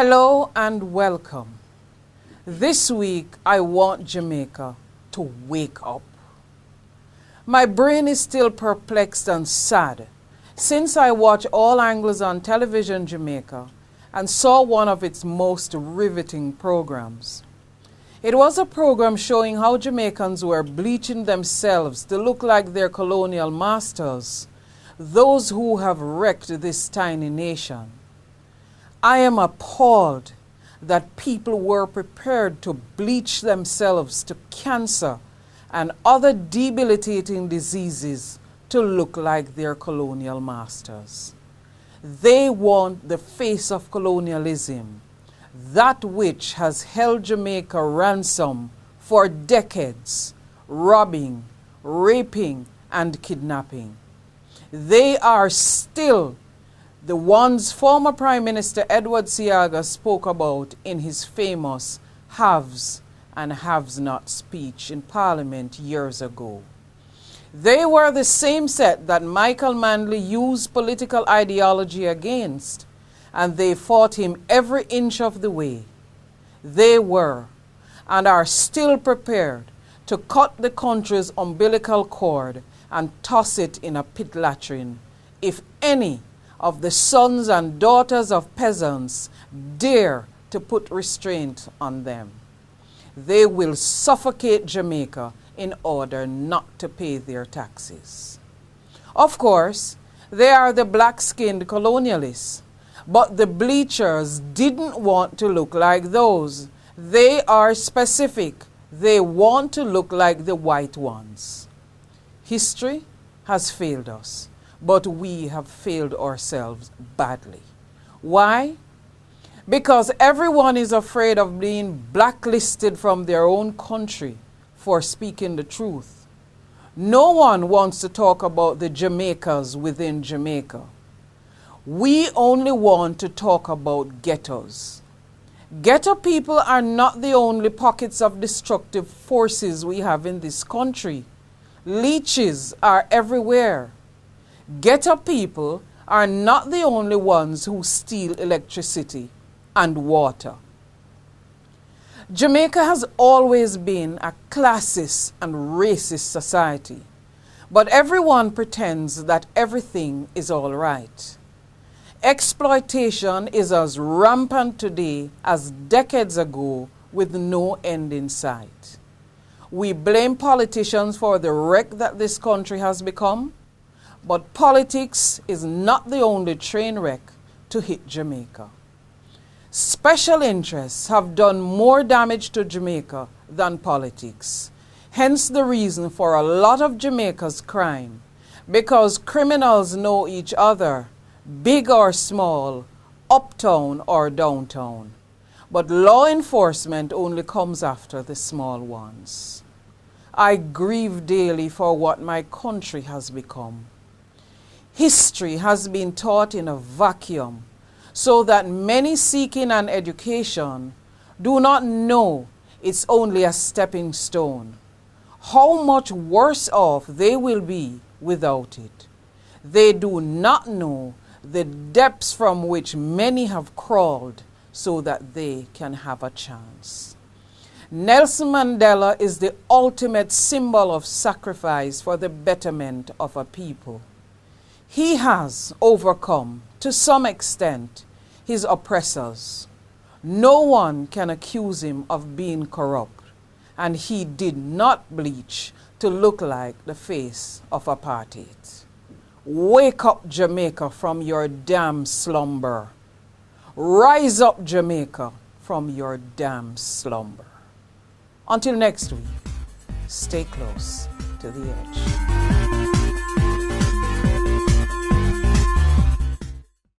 Hello and welcome. This week I want Jamaica to wake up. My brain is still perplexed and sad since I watch all angles on television Jamaica and saw one of its most riveting programs. It was a program showing how Jamaicans were bleaching themselves to look like their colonial masters, those who have wrecked this tiny nation. I am appalled that people were prepared to bleach themselves to cancer and other debilitating diseases to look like their colonial masters. They want the face of colonialism, that which has held Jamaica ransom for decades, robbing, raping, and kidnapping. They are still the ones former Prime Minister Edward Seaga spoke about in his famous haves and have-not speech in Parliament years ago. They were the same set that Michael Manley used political ideology against, and they fought him every inch of the way. They were and are still prepared to cut the country's umbilical cord and toss it in a pit latrine if any of the sons and daughters of peasants dare to put restraint on them. They will suffocate Jamaica in order not to pay their taxes. Of course, they are the black-skinned colonialists, but the bleachers didn't want to look like those. They are specific. They want to look like the white ones. History has failed us, but we have failed ourselves badly. Why? Because everyone is afraid of being blacklisted from their own country for speaking the truth. No one wants to talk about the Jamaicas within Jamaica. We only want to talk about ghettos. Ghetto people are not the only pockets of destructive forces we have in this country. Leeches are everywhere. Ghetto people are not the only ones who steal electricity and water. Jamaica has always been a classist and racist society, but everyone pretends that everything is all right. Exploitation is as rampant today as decades ago with no end in sight. We blame politicians for the wreck that this country has become, but politics is not the only train wreck to hit Jamaica. Special interests have done more damage to Jamaica than politics. Hence the reason for a lot of Jamaica's crime, because criminals know each other, big or small, uptown or downtown. But law enforcement only comes after the small ones. I grieve daily for what my country has become. History has been taught in a vacuum, so that many seeking an education do not know it's only a stepping stone. How much worse off they will be without it. They do not know the depths from which many have crawled so that they can have a chance. Nelson Mandela is the ultimate symbol of sacrifice for the betterment of a people. He has overcome, to some extent, his oppressors. No one can accuse him of being corrupt, and he did not bleach to look like the face of apartheid. Wake up, Jamaica, from your damn slumber. Rise up, Jamaica, from your damn slumber. Until next week, stay close to the edge.